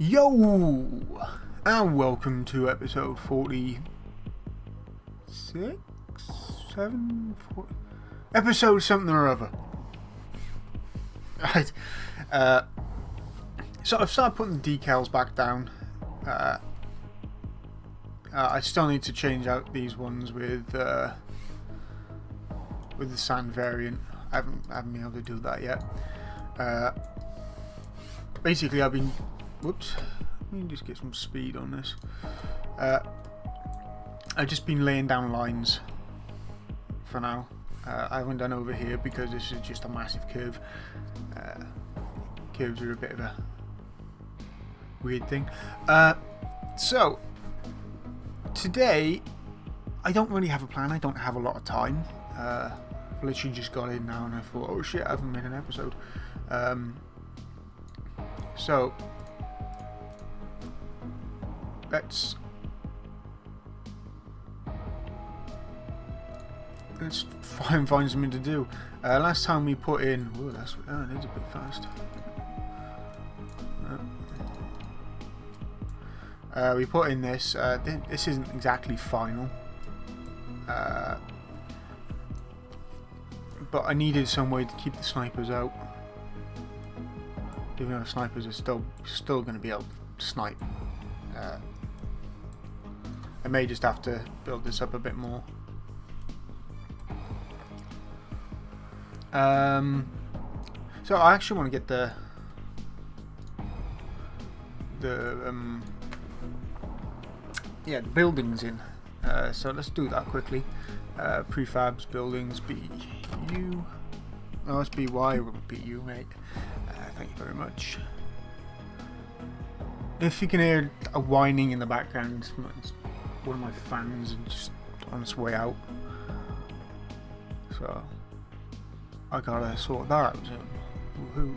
Yo! And welcome to episode 46? 7? 40, episode something or other. Right. So I've started putting the decals back down. I still need to change out these ones with the sand variant. I haven't been able to do that yet. Basically, I've been... Whoops. Let me just get some speed on this. I've just been laying down lines for now. I haven't done over here because this is just a massive curve. Curves are a bit of a weird thing. So, today, I don't really have a plan. I don't have a lot of time. I literally just got in now and I thought, oh shit, I haven't made an episode. So, let's find something to do. Last time we put in, oh, it is a bit fast. We put in this. This isn't exactly final, but I needed some way to keep the snipers out. Even though snipers are still going to be able to snipe. I may just have to build this up a bit more. So I actually want to get the buildings in. So let's do that quickly. Prefabs, buildings, BU. No, it's BY, BU, mate. Thank you very much. If you can hear a whining in the background, it's one of my fans just on its way out. So I gotta sort that out. Woohoo!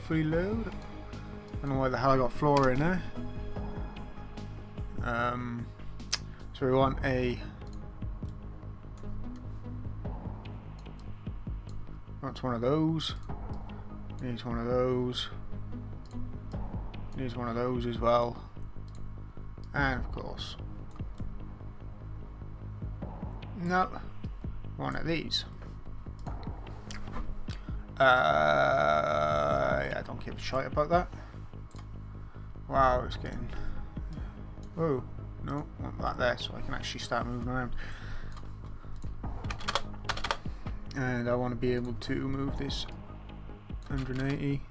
Free load. I don't know why the hell I got floor in there. So we want a. That's one of those. Needs one of those. Needs one of those as well. And of course, no, one of these. I don't give a shit about that. Wow, it's getting. Oh no, want that there so I can actually start moving around. And I want to be able to move this 180.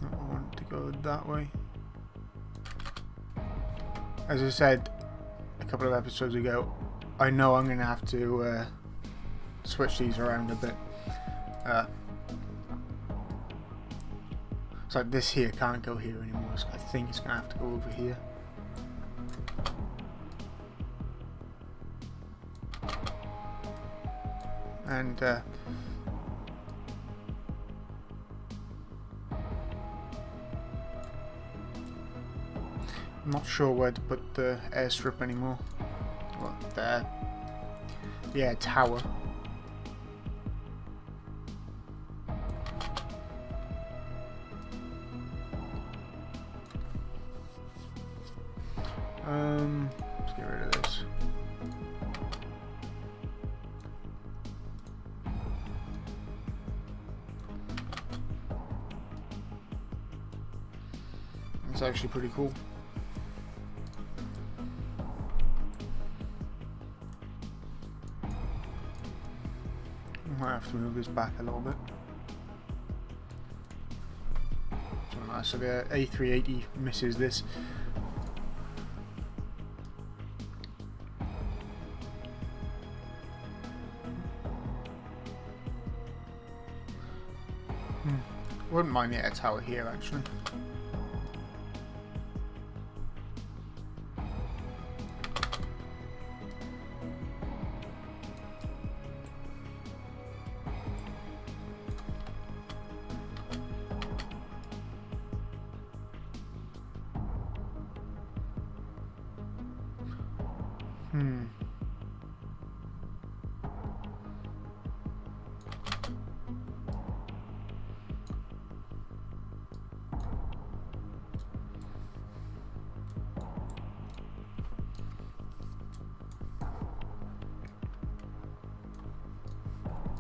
I want to go that way. As I said a couple of episodes ago, I know I'm going to have to switch these around a bit. So this here can't go here anymore, so I think it's going to have to go over here. And I'm not sure where to put the airstrip anymore. What, there? Yeah, tower. Let's get rid of this. It's actually pretty cool. I might have to move this back a little bit. So the A380 misses this. Wouldn't mind the air tower here actually.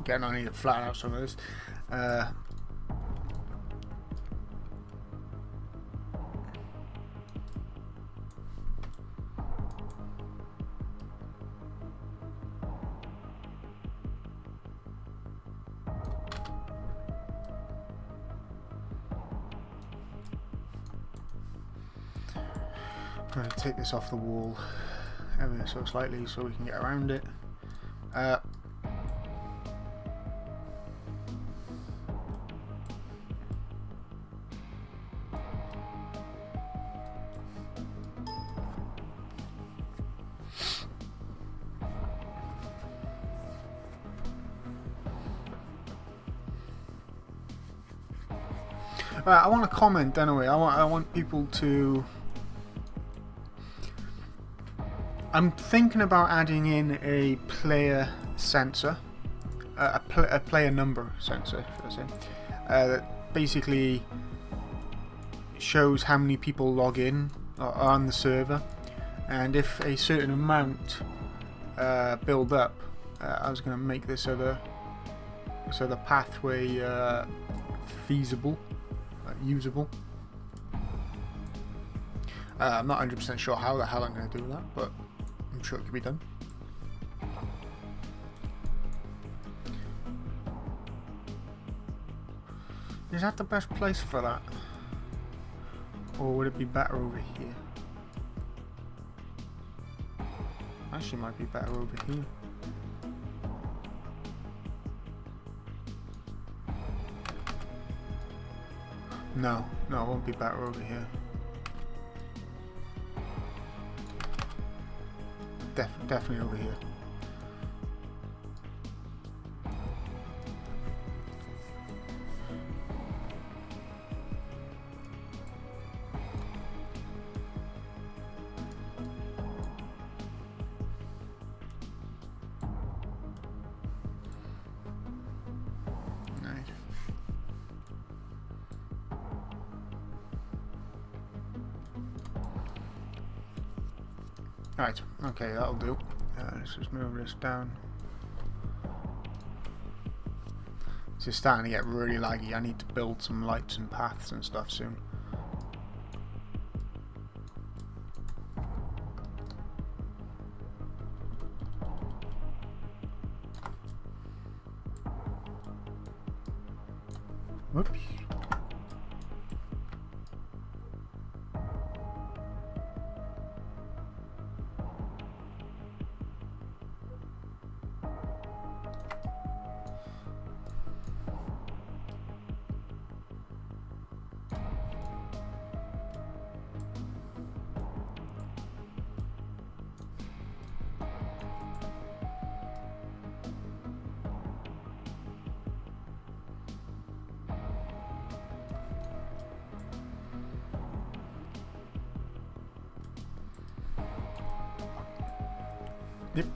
Again, I need to flatten out some of this. I'm going to take this off the wall ever so slightly so we can get around it. I want to comment anyway. I want people to. I'm thinking about adding in a player sensor, a player number sensor, should I say, that basically shows how many people log in on the server, and if a certain amount build up, I was going to make this so the pathway feasible. Usable. I'm not 100% sure how the hell I'm going to do that, but I'm sure it can be done. Is that the best place for that? Or would it be better over here? Actually, it might be better over here. No, it won't be better over here. Definitely over here. Right, okay, that'll do. Let's just move this down. This is starting to get really laggy. I need to build some lights and paths and stuff soon. Whoops. Yep.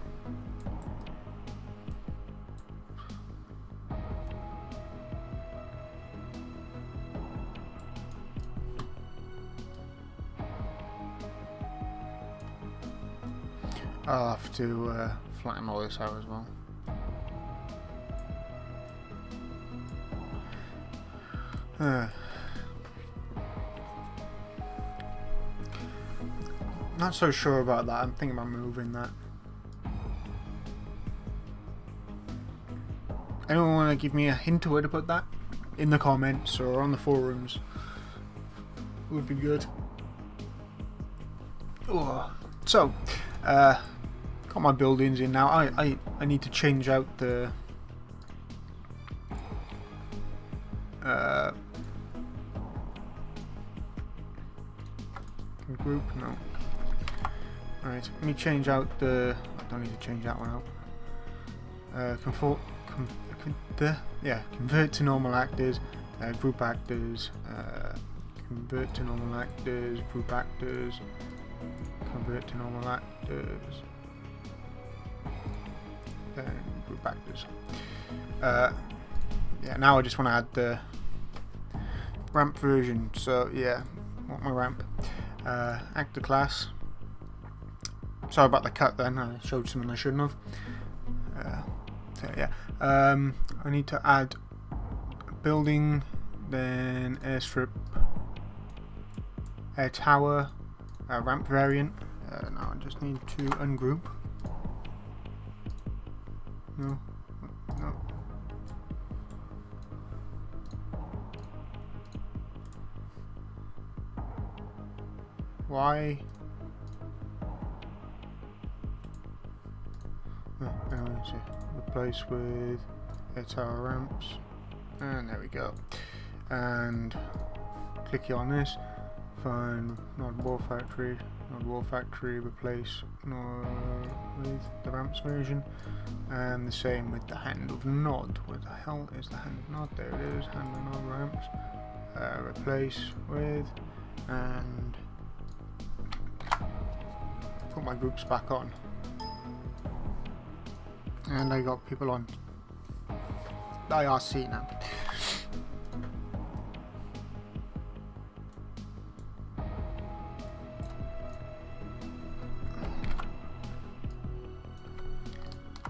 I'll have to flatten all this out as well. Not so sure about that. I'm thinking about moving that. Anyone want to give me a hint to where to put that? In the comments or on the forums. Would be good. Oh. So, got my buildings in now. I need to change out the group. No. Alright, let me change out the. I don't need to change that one out. Convert to normal actors, group actors, convert to normal actors, group actors, convert to normal actors, then group actors. Yeah, now I just want to add the ramp version. So yeah, want my ramp. Actor class. Sorry about the cut then, I showed something I shouldn't have. So yeah, I need to add building, then airstrip, air tower, ramp variant. Now I just need to ungroup. No. Why? Anyway, so replace with air tower ramps, and there we go. And click on this. Find node wall factory. Replace node with the ramps version, and the same with the hand of node. Where the hell is the hand of node? There it is. Hand of node ramps. Replace with, and put my groups back on. And I got people on IRC now.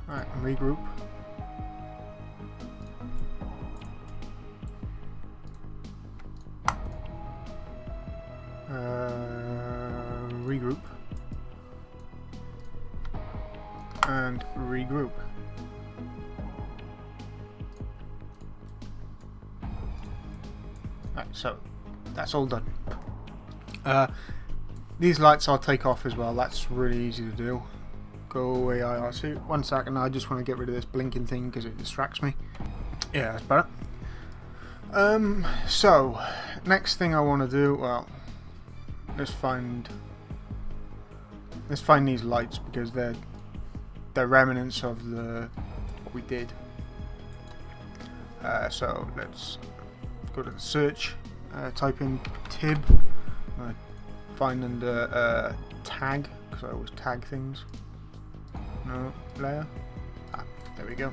Alright, regroup. Regroup. And regroup. Right, so that's all done. These lights I'll take off as well. That's really easy to do. Go away IRC. 1 second, I just want to get rid of this blinking thing because it distracts me. Yeah, that's better. So next thing I want to do, well, let's find these lights because they're remnants of what we did. So let's go to the search, type in tib, find under tag, because I always tag things. No, Leia. There we go.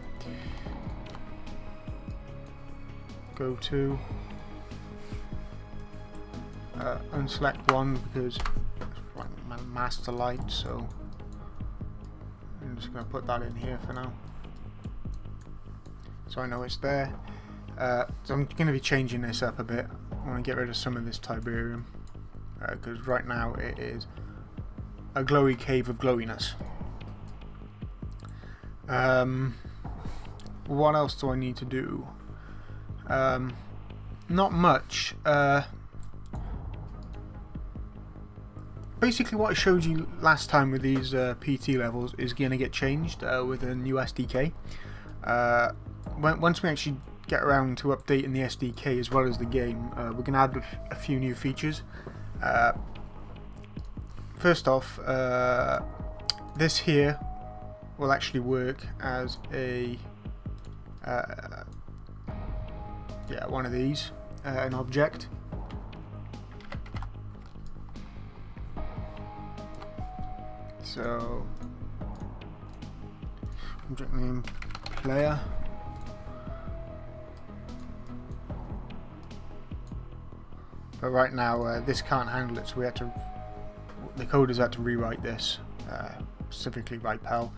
Go to unselect one because it's my master light, so I'm just going to put that in here for now, so I know it's there. So I'm going to be changing this up a bit. I want to get rid of some of this Tiberium because right now it is a glowy cave of glowiness. What else do I need to do? Not much. Basically what I showed you last time with these PT levels is going to get changed with a new SDK. Once we actually get around to updating the SDK as well as the game, we're going to add a few new features. First off, this here will actually work as a one of these, an object. So object name player. But right now this can't handle it, so we had to. The coders had to rewrite this, specifically write PAL.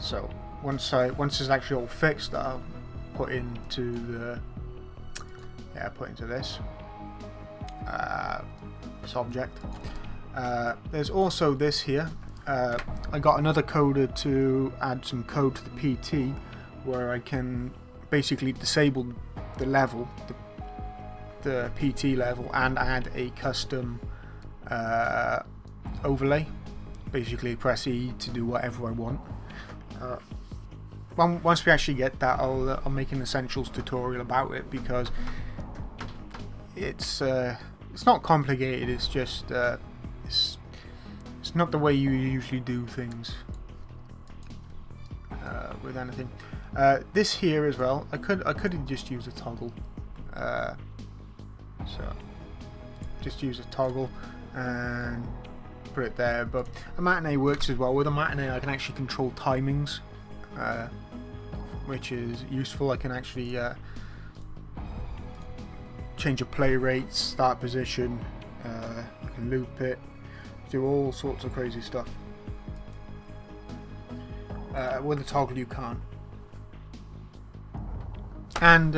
So once it's actually all fixed, I'll put into this object. There's also this here. I got another coder to add some code to the PT, where I can basically disable the level, the PT level, and add a custom overlay. Basically press E to do whatever I want. Once we actually get that, I'll make an essentials tutorial about it, because it's not complicated. It's just it's not the way you usually do things with anything. This here as well, I could have just used a toggle. So just use a toggle and put it there, but a matinee works as well. With a matinee I can actually control timings, which is useful. I can actually change your play rate, start position, I can loop it, do all sorts of crazy stuff. With a toggle you can't. And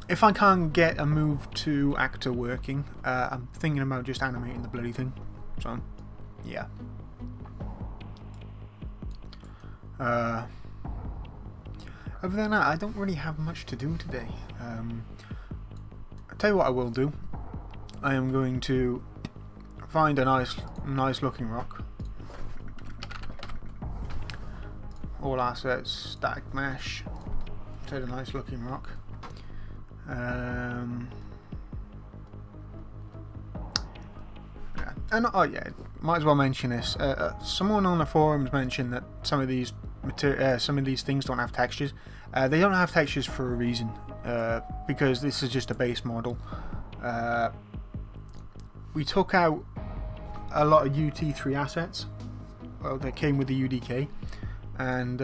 if I can't get a move to actor working, I'm thinking about just animating the bloody thing. So, yeah. Other than that, I don't really have much to do today. I'll tell you what I will do. I am going to find a nice looking rock. All assets, static mesh. Take a nice looking rock. Yeah. And oh yeah, might as well mention this. Someone on the forums mentioned that some of these things don't have textures. They don't have textures for a reason, because this is just a base model. We took out a lot of UT3 assets. Well, they came with the UDK, and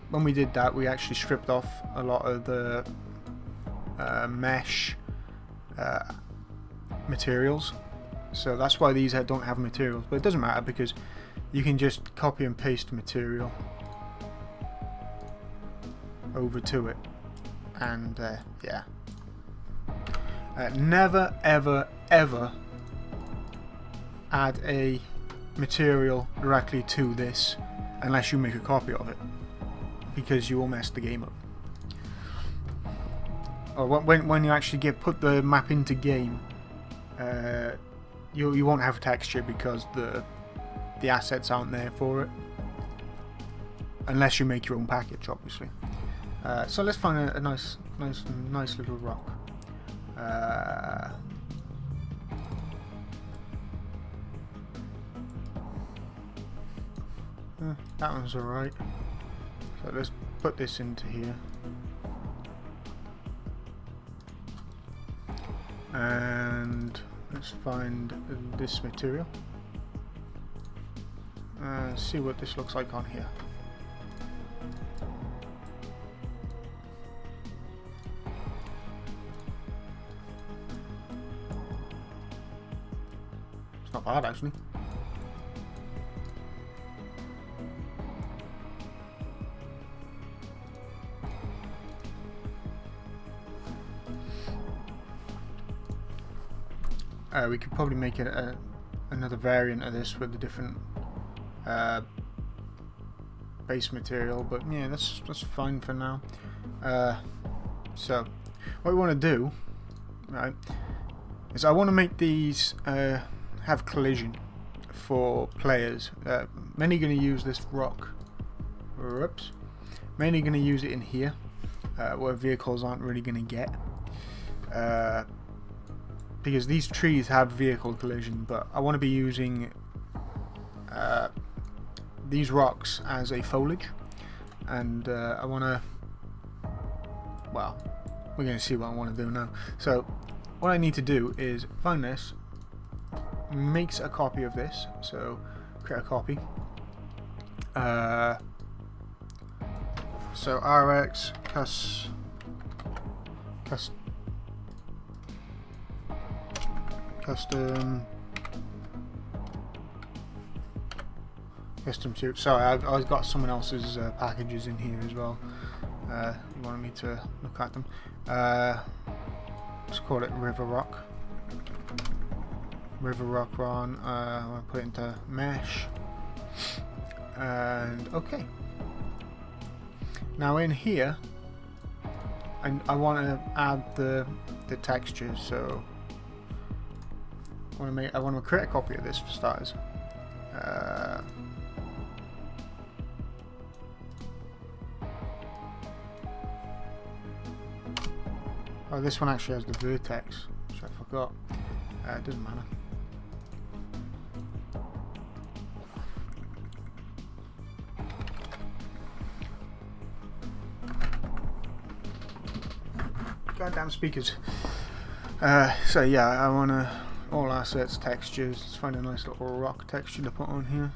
when we did that, we actually stripped off a lot of the mesh materials. So that's why these don't have materials, but it doesn't matter because you can just copy and paste material over to it, and yeah. Never ever add a material directly to this unless you make a copy of it, because you will mess the game up. Or when you actually put the map into game, you won't have texture because the assets aren't there for it, unless you make your own package, obviously. So let's find a nice little rock. That one's alright. So let's put this into here. And let's find this material. See what this looks like on here. It's not bad actually. We could probably make another variant of this with a different base material, but yeah, that's fine for now. So what we want to do, right, is I want to make these have collision for players. Mainly going to use this rock. Whoops. Mainly going to use it in here, where vehicles aren't really going to get. Because these trees have vehicle collision, but I want to be using these rocks as a foliage, and I want to, well, we're going to see what I want to do now. So what I need to do is find this, makes a copy of this, so create a copy. So RX custom suit. Sorry, I've got someone else's packages in here as well. You wanted me to look at them. Let's call it River Rock. River Rock Ron. I want to put it into mesh. And okay. Now in here, I want to add the textures. So I want to create a copy of this for starters. Oh, this one actually has the vertex, which I forgot. It doesn't matter. Goddamn speakers. So yeah, I want to all assets, textures. Let's find a nice little rock texture to put on here.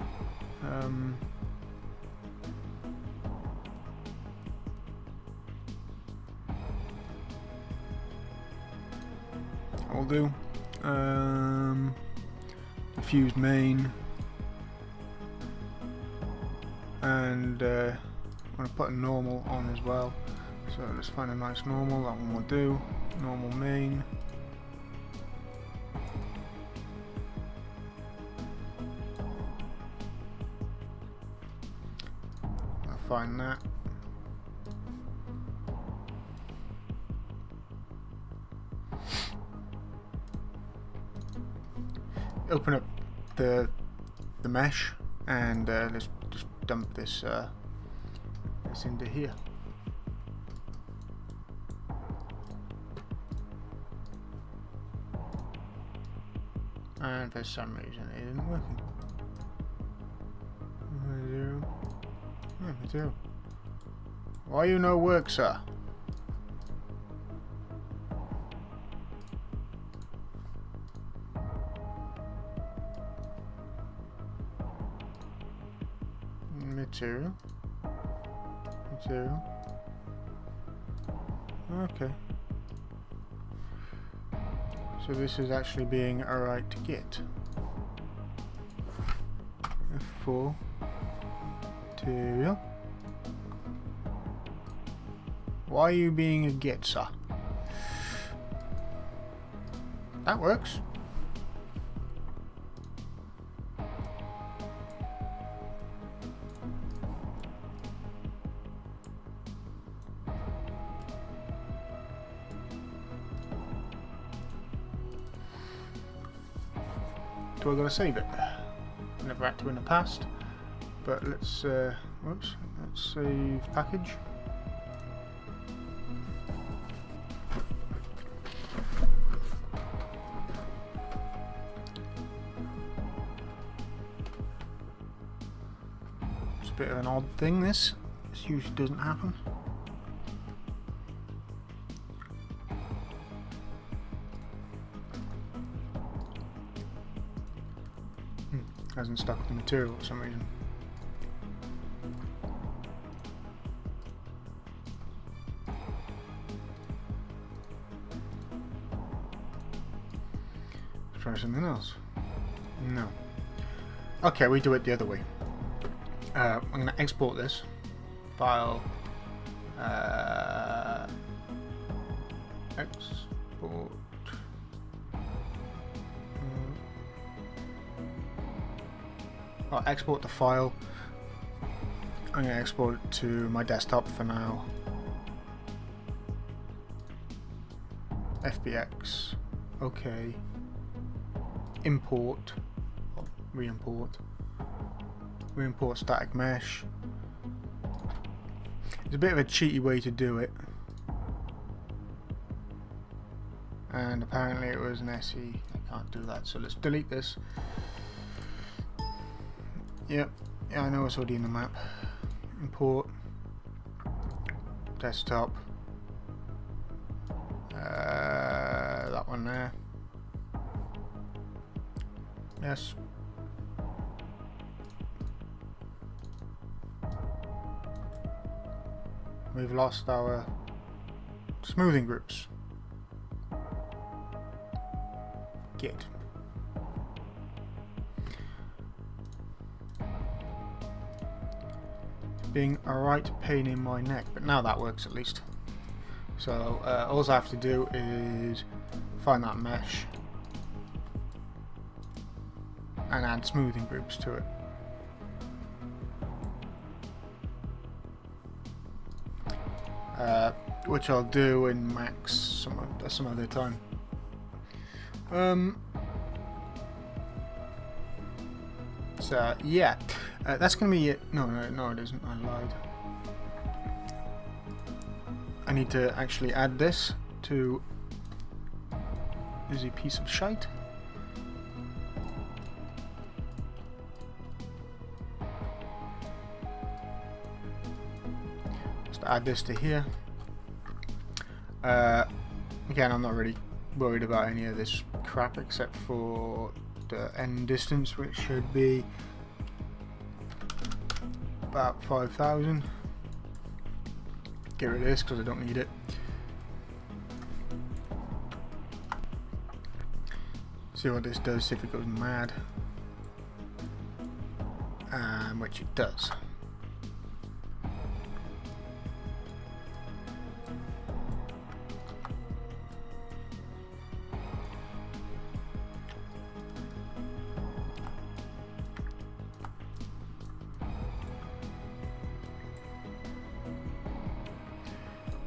will do. Diffuse main, and I'm going to put a normal on as well. So let's find a nice normal. That one will do. Normal main. I'll find that. Open up the mesh and let's just dump this this into here. And for some reason it isn't working. Material. Why you no work, sir? Material. Okay. So this is actually being alright to get. F4. Material. Why are you being a git, sir? That works. Do I gotta save it? Never had to in the past, but let's whoops, let's save package. It's a bit of an odd thing, this usually doesn't happen. Hasn't stuck with the material for some reason. Let's try something else. No. Okay, we do it the other way. I'm going to export this file. Export. I'll export the file. I'm going to export it to my desktop for now. FBX. Okay. Import. Oh, re-import. Re-import static mesh. It's a bit of a cheaty way to do it. And apparently it was an SE. I can't do that, so let's delete this. Yep, yeah, I know it's already in the map. Import. Desktop. That one there. Yes. We've lost our smoothing groups. Git. Being a right pain in my neck, but now that works at least. So all I have to do is find that mesh and add smoothing groups to it. Which I'll do in Max some other time. So yeah, that's gonna be it. No, it isn't. I lied. I need to actually add this to. Is a piece of shite. Just add this to here. Again, I'm not really worried about any of this crap except for the end distance, which should be about 5,000. Get rid of this because I don't need it. See what this does, see if it goes mad. Which it does.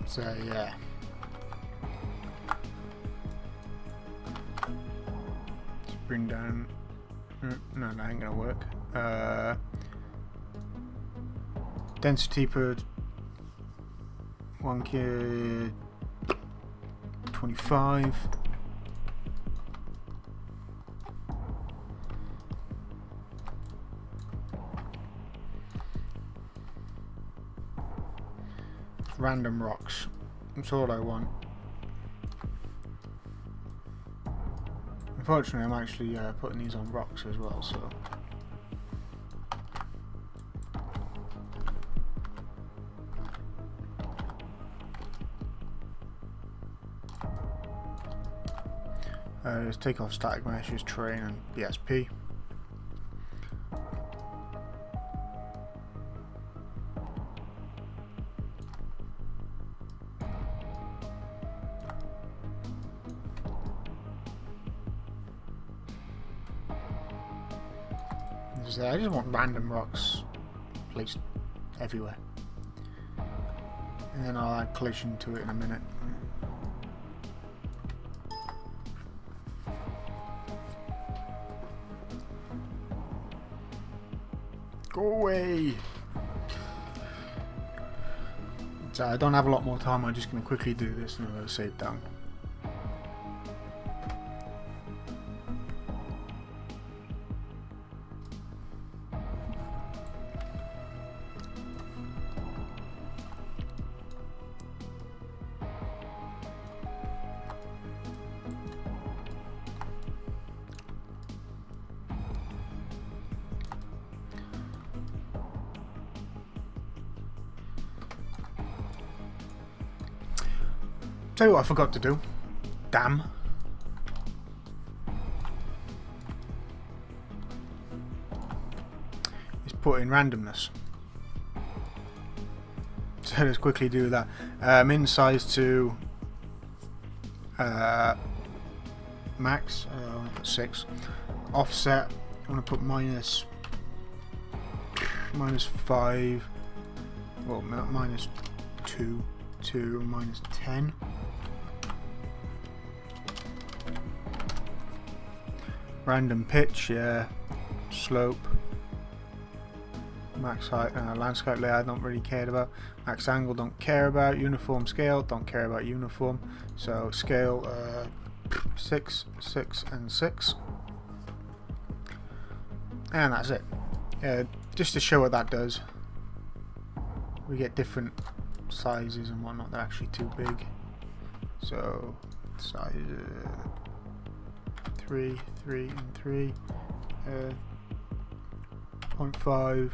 So yeah. Let's bring down. No, that ain't gonna work. Density per 1K 25. Random rocks. That's all I want. Unfortunately, I'm actually putting these on rocks as well, so. Let's take off static meshes, terrain, and BSP. I just want random rocks placed everywhere, and then I'll add collision to it in a minute. Go away! So I don't have a lot more time, I'm just going to quickly do this and I'll save down. Tell you what I forgot to do. Damn. Is put in randomness. So let's quickly do that. Min size to max. I want to put 6. Offset. I want to put minus 5. Well, minus 2 to minus 10. Random pitch, yeah. Slope. Max height, landscape layout, don't really care about. Max angle, don't care about. Uniform scale, don't care about uniform. So scale 6, 6, and 6. And that's it. Just to show what that does. We get different sizes and whatnot. They're actually too big. So size 3, 3, and 3. 0.5,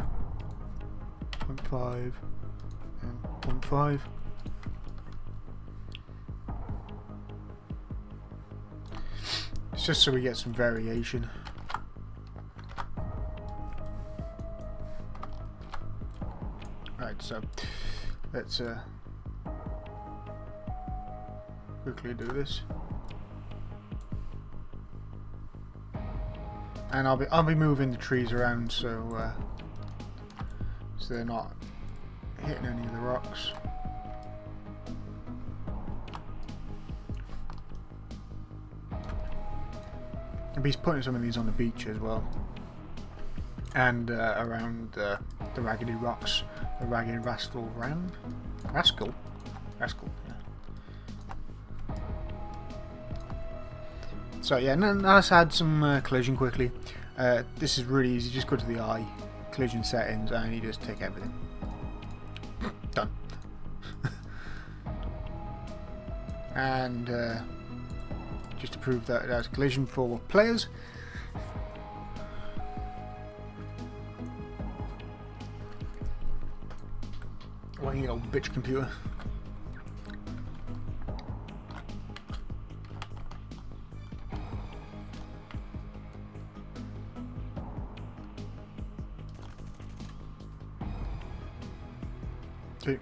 0.5, and 0.5. It's just so we get some variation. Right, so let's quickly do this. And I'll be moving the trees around so they're not hitting any of the rocks. I'll be putting some of these on the beach as well, and around the raggedy rocks, the ragged rascal. Yeah. So yeah, now let's add some collision quickly. This is really easy. Just go to the eye, collision settings, and you just take everything. Done. And just to prove that it has collision for players. Well, you old bitch computer. It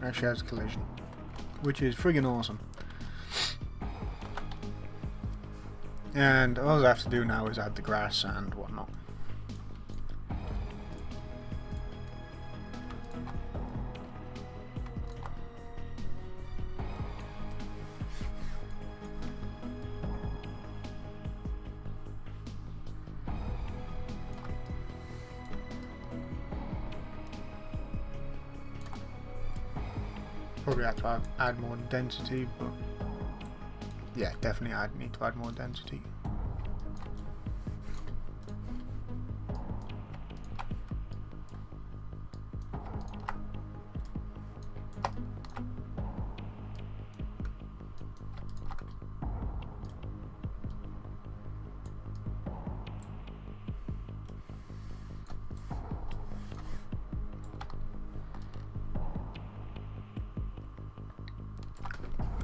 actually has collision, which is friggin' awesome. And all I have to do now is add the grass and whatnot. Probably have to add more density, but yeah, definitely need to add more density.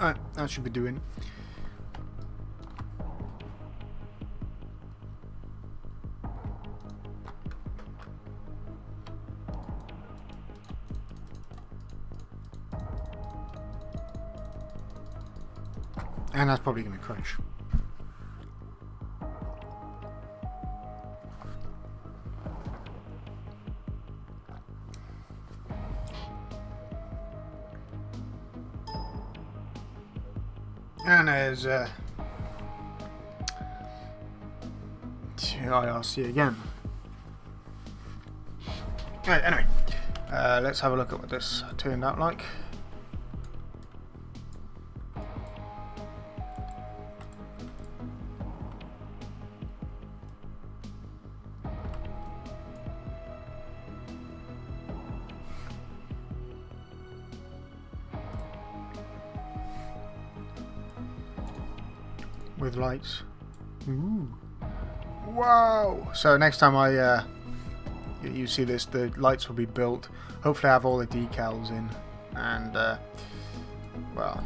Alright, that should be doing. And that's probably going to crunch. And there's IRC again. Right, anyway, let's have a look at what this turned out like. With lights. Ooh. Wow! So next time you see this, the lights will be built. Hopefully I have all the decals in, and well,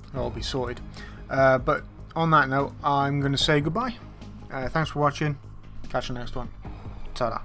it'll all be sorted. But on that note, I'm going to say goodbye. Thanks for watching. Catch you next one. Ta-da.